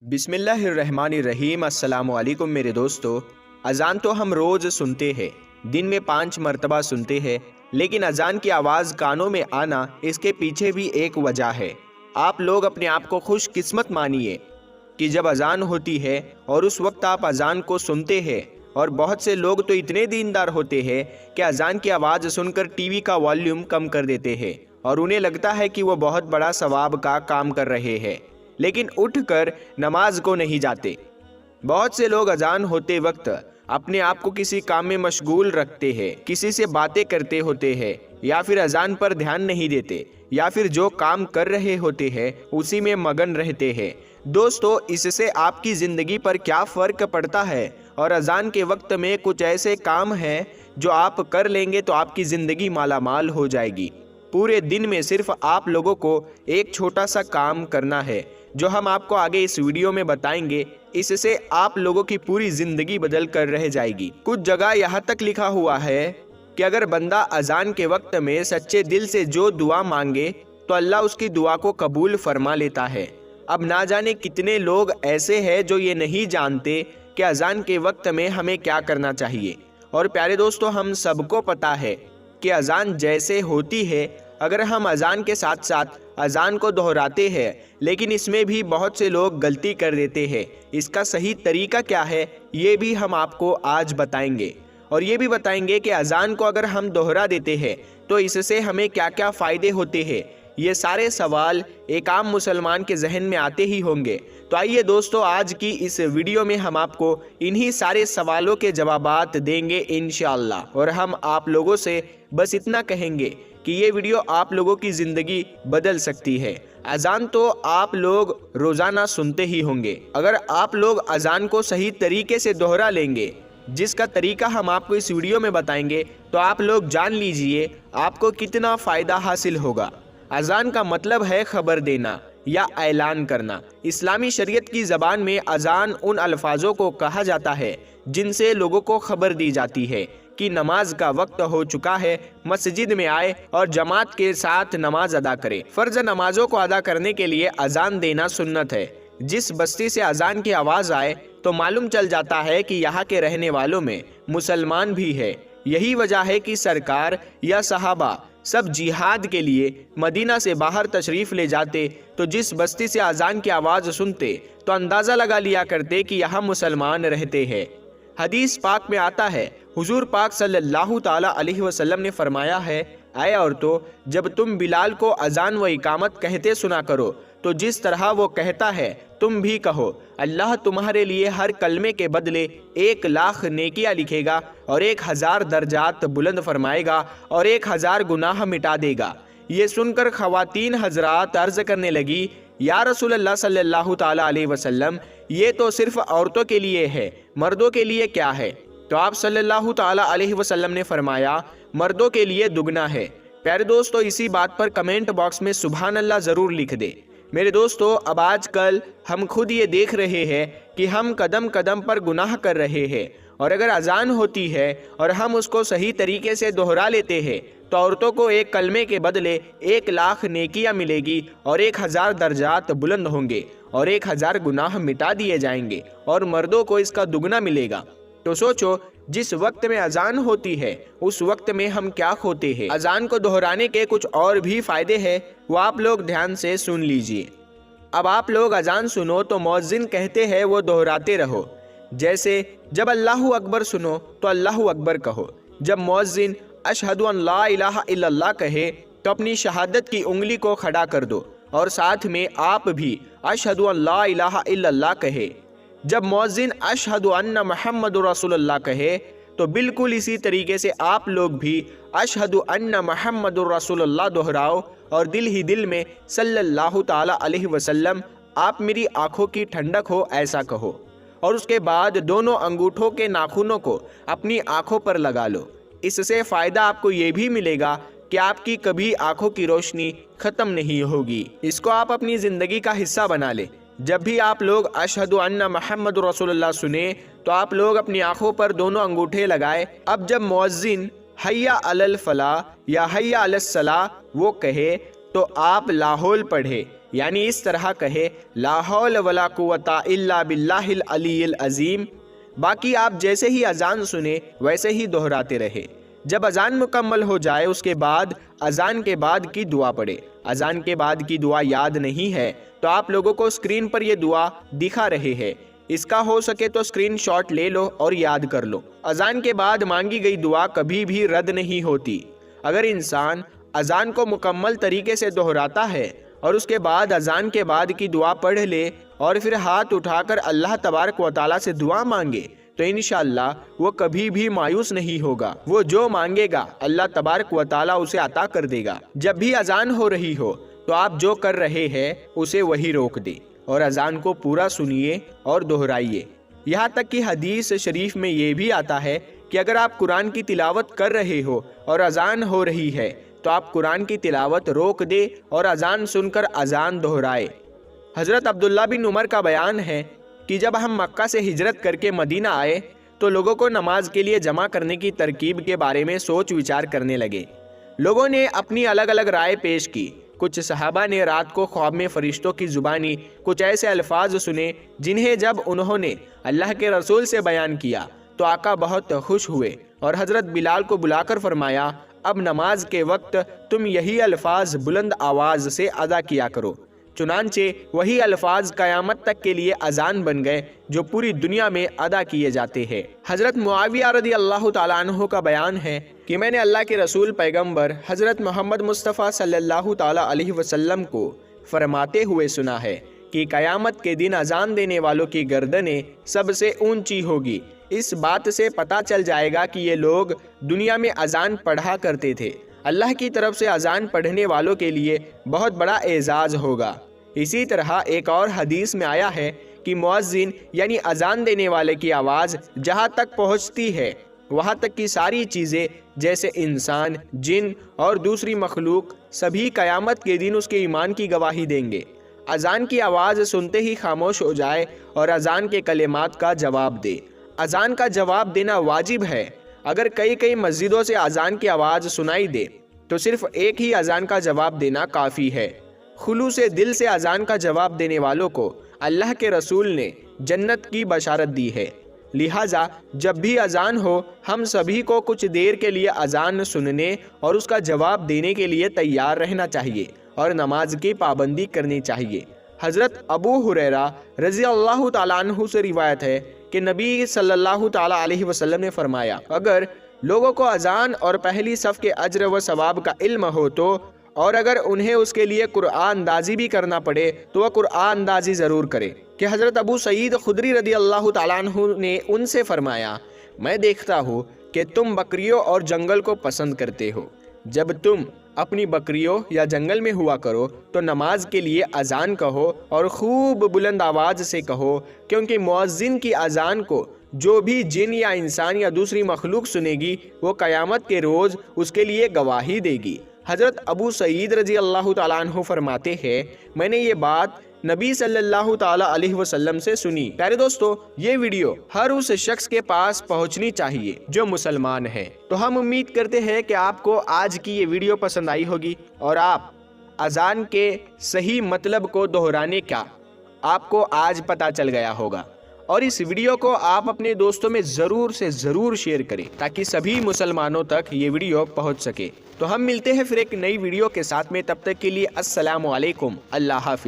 बिस्मिल्लाहिर्रहमानिर्रहीम। अस्सलाम वालेकुम मेरे दोस्तों। अज़ान तो हम रोज़ सुनते हैं, दिन में 5 मरतबा सुनते हैं, लेकिन अज़ान की आवाज़ कानों में आना, इसके पीछे भी एक वजह है। आप लोग अपने आप को खुशकिस्मत मानिए कि जब अज़ान होती है और उस वक्त आप अज़ान को सुनते हैं। और बहुत से लोग तो इतने दीनदार होते हैं कि अज़ान की आवाज़ सुनकर टीवी का वॉल्यूम कम कर देते हैं और उन्हें लगता है कि वो बहुत बड़ा सवाब का काम कर रहे हैं, लेकिन उठकर नमाज को नहीं जाते। बहुत से लोग अजान होते वक्त अपने आप को किसी काम में मशगूल रखते हैं, किसी से बातें करते होते हैं, या फिर अजान पर ध्यान नहीं देते, या फिर जो काम कर रहे होते हैं उसी में मगन रहते हैं। दोस्तों, इससे आपकी ज़िंदगी पर क्या फ़र्क पड़ता है? और अजान के वक्त में कुछ ऐसे काम हैं जो आप कर लेंगे तो आपकी ज़िंदगी मालामाल हो जाएगी। पूरे दिन में सिर्फ आप लोगों को एक छोटा सा काम करना है, जो हम आपको आगे इस वीडियो में बताएंगे। इससे आप लोगों की पूरी ज़िंदगी बदल कर रह जाएगी। कुछ जगह यहाँ तक लिखा हुआ है कि अगर बंदा अजान के वक्त में सच्चे दिल से जो दुआ मांगे तो अल्लाह उसकी दुआ को कबूल फरमा लेता है। अब ना जाने कितने लोग ऐसे हैं जो ये नहीं जानते कि अजान के वक्त में हमें क्या करना चाहिए। और प्यारे दोस्तों, हम सबको पता है कि अजान जैसे होती है, अगर हम अजान के साथ साथ अजान को दोहराते हैं, लेकिन इसमें भी बहुत से लोग गलती कर देते हैं। इसका सही तरीका क्या है, ये भी हम आपको आज बताएंगे। और ये भी बताएंगे कि अजान को अगर हम दोहरा देते हैं तो इससे हमें क्या क्या फ़ायदे होते हैं। ये सारे सवाल एक आम मुसलमान के जहन में आते ही होंगे। तो आइए दोस्तों, आज की इस वीडियो में हम आपको इन्हीं सारे सवालों के जवाबात देंगे इंशाअल्लाह। और हम आप लोगों से बस इतना कहेंगे कि ये वीडियो आप लोगों की ज़िंदगी बदल सकती है। अजान तो आप लोग रोज़ाना सुनते ही होंगे। अगर आप लोग अजान को सही तरीके से दोहरा लेंगे, जिसका तरीका हम आपको इस वीडियो में बताएंगे, तो आप लोग जान लीजिए आपको कितना फ़ायदा हासिल होगा। अजान का मतलब है खबर देना या ऐलान करना। इस्लामी शरीयत की ज़बान में अजान उन अल्फाजों को कहा जाता है जिनसे लोगों को खबर दी जाती है कि नमाज का वक्त हो चुका है, मस्जिद में आए और जमात के साथ नमाज अदा करें। फ़र्ज नमाजों को अदा करने के लिए अजान देना सुन्नत है। जिस बस्ती से अजान की आवाज़ आए तो मालूम चल जाता है कि यहाँ के रहने वालों में मुसलमान भी है। यही वजह है कि सरकार या सहाबा सब जिहाद के लिए मदीना से बाहर तशरीफ़ ले जाते तो जिस बस्ती से अजान की आवाज़ सुनते तो अंदाज़ा लगा लिया करते कि यहाँ मुसलमान रहते हैं। हदीस पाक में आता है, हुजूर पाक सल्लल्लाहु ताला अलैहि वसल्लम ने फरमाया है, ऐ औरतों, जब तुम बिलाल को अजान व इकामत कहते सुना करो तो जिस तरह वो कहता है तुम भी कहो। अल्लाह तुम्हारे लिए हर कलमे के बदले 1,00,000 नेकियां लिखेगा और 1,000 दर्जात बुलंद फरमाएगा और 1,000 गुनाह मिटा देगा। ये सुनकर ख़वातीन हजरात अर्ज़ करने लगी, या रसूल अल्लाह सल्लल्लाहु ताला अलैहि वसल्लम, ये तो सिर्फ औरतों के लिए है, मर्दों के लिए क्या है? तो आप सल्लल्लाहु ताला अलैहि वसल्लम ने फरमाया, मर्दों के लिए दुगना है। प्यारे दोस्तों, इसी बात पर कमेंट बॉक्स में सुभान अल्लाह ज़रूर लिख दे। मेरे दोस्तों, अब आजकल हम खुद ये देख रहे हैं कि हम कदम कदम पर गुनाह कर रहे हैं। और अगर अजान होती है और हम उसको सही तरीके से दोहरा लेते हैं तो औरतों को एक कलमे के बदले 1,00,000 नेकियां मिलेगी और 1,000 दर्जात बुलंद होंगे और 1,000 गुनाह मिटा दिए जाएंगे, और मर्दों को इसका दुगना मिलेगा। तो सोचो, जिस वक्त में अजान होती है उस वक्त में हम क्या खोते हैं। अजान को दोहराने के कुछ और भी फ़ायदे हैं, वो आप लोग ध्यान से सुन लीजिए। अब आप लोग अजान सुनो तो मौज़िन कहते हैं वो दोहराते रहो। जैसे जब अल्लाहु अकबर सुनो तो अल्लाहु अकबर कहो। जब मौज़िन अशहदु अन ला इलाहा इल्लल्लाह कहे तो अपनी शहादत की उंगली को खड़ा कर दो और साथ में आप भी अशहदु अन ला इलाहा इल्लल्लाह कहे। जब मौज़िन अशहदु अन्ना मुहम्मदुर रसूलुल्लाह कहे तो बिल्कुल इसी तरीके से आप लोग भी अशहदु अन्ना मुहम्मदुर रसूलुल्लाह दोहराओ और दिल ही दिल में सल्लल्लाहु ताला अलैहि वसल्लम, आप मेरी आंखों की ठंडक हो, ऐसा कहो। और उसके बाद दोनों अंगूठों के नाखूनों को अपनी आंखों पर लगा लो। इससे फ़ायदा आपको ये भी मिलेगा कि आपकी कभी आंखों की रोशनी ख़त्म नहीं होगी। इसको आप अपनी ज़िंदगी का हिस्सा बना लें। जब भी आप लोग अशहदु अन्ना मुहम्मदुर रसूलुल्लाह सुने तो आप लोग अपनी आंखों पर दोनों अंगूठे लगाए। अब जब मुअज्जिन حیا علی الفلاح یا حیا علی الصلاح وہ کہے تو آپ لاحول پڑھے، یعنی اس طرح کہے لا حول ولا قوت الا باللہ العلی العظیم۔ باقی آپ جیسے ہی اذان سنے ویسے ہی دہراتے رہے۔ جب اذان مکمل ہو جائے اس کے بعد اذان کے بعد کی دعا پڑھے۔ اذان کے بعد کی دعا یاد نہیں ہے تو آپ لوگوں کو اسکرین پر یہ دعا دکھا رہے ہیں، اس کا ہو سکے تو اسکرین شاٹ لے لو اور یاد کر لو۔ اذان کے بعد مانگی گئی دعا کبھی بھی رد نہیں ہوتی۔ اگر انسان اذان کو مکمل طریقے سے دہراتا ہے اور اس کے بعد اذان کے بعد کی دعا پڑھ لے اور پھر ہاتھ اٹھا کر اللہ تبارک و تعالیٰ سے دعا مانگے تو انشاءاللہ وہ کبھی بھی مایوس نہیں ہوگا۔ وہ جو مانگے گا اللہ تبارک و تعالیٰ اسے عطا کر دے گا۔ جب بھی اذان ہو رہی ہو تو آپ جو کر رہے ہیں اسے وہی روک دے اور اذان کو پورا سنیے اور دہرائیے۔ یہاں تک کہ حدیث شریف میں یہ بھی آتا ہے کہ اگر آپ قرآن کی تلاوت کر رہے ہو اور اذان ہو رہی ہے تو آپ قرآن کی تلاوت روک دے اور اذان سن کر اذان دہرائے۔ حضرت عبداللہ بن عمر کا بیان ہے کہ جب ہم مکہ سے ہجرت کر کے مدینہ آئے تو لوگوں کو نماز کے لیے جمع کرنے کی ترکیب کے بارے میں سوچ وچار کرنے لگے۔ لوگوں نے اپنی الگ الگ رائے پیش کی۔ کچھ صحابہ نے رات کو خواب میں فرشتوں کی زبانی کچھ ایسے الفاظ سنے جنہیں جب انہوں نے اللہ کے رسول سے بیان کیا تو آقا بہت خوش ہوئے اور حضرت بلال کو بلا کر فرمایا اب نماز کے وقت تم یہی الفاظ بلند آواز سے ادا کیا کرو۔ چنانچہ وہی الفاظ قیامت تک کے لیے اذان بن گئے جو پوری دنیا میں ادا کیے جاتے ہیں۔ حضرت معاویہ رضی اللہ تعالیٰ عنہ کا بیان ہے کہ میں نے اللہ کے رسول پیغمبر حضرت محمد مصطفیٰ صلی اللہ تعالیٰ علیہ وسلم کو فرماتے ہوئے سنا ہے کہ قیامت کے دن اذان دینے والوں کی گردنیں سب سے اونچی ہوگی۔ اس بات سے پتہ چل جائے گا کہ یہ لوگ دنیا میں اذان پڑھا کرتے تھے۔ اللہ کی طرف سے اذان پڑھنے والوں کے لیے بہت بڑا اعزاز ہوگا۔ اسی طرح ایک اور حدیث میں آیا ہے کہ مؤذن یعنی اذان دینے والے کی آواز جہاں تک پہنچتی ہے وہاں تک کی ساری چیزیں جیسے انسان، جن اور دوسری مخلوق سبھی قیامت کے دن اس کے ایمان کی گواہی دیں گے۔ اذان کی آواز سنتے ہی خاموش ہو جائے اور اذان کے کلمات کا جواب دے۔ اذان کا جواب دینا واجب ہے۔ اگر کئی مسجدوں سے اذان کی آواز سنائی دے تو صرف ایک ہی اذان کا جواب دینا کافی ہے۔ خلوص دل سے اذان کا جواب دینے والوں کو اللہ کے رسول نے جنت کی بشارت دی ہے۔ لہٰذا جب بھی اذان ہو ہم سبھی کو کچھ دیر کے لیے اذان سننے اور اس کا جواب دینے کے لیے تیار رہنا چاہیے اور نماز کی پابندی کرنی چاہیے۔ حضرت ابو ہریرہ رضی اللہ تعالیٰ عنہ سے روایت ہے کہ نبی صلی اللہ تعالیٰ علیہ وسلم نے فرمایا اگر لوگوں کو اذان اور پہلی صف کے اجر و ثواب کا علم ہو تو اور اگر انہیں اس کے لیے قرآن اندازی بھی کرنا پڑے تو وہ قرآن اندازی ضرور کرے۔ کہ حضرت ابو سعید خدری رضی اللہ تعالیٰ عنہ نے ان سے فرمایا میں دیکھتا ہوں کہ تم بکریوں اور جنگل کو پسند کرتے ہو۔ جب تم اپنی بکریوں یا جنگل میں ہوا کرو تو نماز کے لیے اذان کہو اور خوب بلند آواز سے کہو، کیونکہ مؤذن کی اذان کو جو بھی جن یا انسان یا دوسری مخلوق سنے گی وہ قیامت کے روز اس کے لیے گواہی دے گی۔ حضرت ابو سعید رضی اللہ تعالیٰ عنہ فرماتے ہیں میں نے یہ بات نبی صلی اللہ تعالیٰ علیہ وسلم سے سنی۔ پیارے دوستو، یہ ویڈیو ہر اس شخص کے پاس پہنچنی چاہیے جو مسلمان ہے۔ تو ہم امید کرتے ہیں کہ آپ کو آج کی یہ ویڈیو پسند آئی ہوگی اور آپ اذان کے صحیح مطلب کو دہرانے کا آپ کو آج پتہ چل گیا ہوگا، اور اس ویڈیو کو آپ اپنے دوستوں میں ضرور سے ضرور شیئر کریں تاکہ سبھی مسلمانوں تک یہ ویڈیو پہنچ سکے۔ تو ہم ملتے ہیں پھر ایک نئی ویڈیو کے ساتھ میں، تب تک کے لیے السلام علیکم، اللہ حافظ۔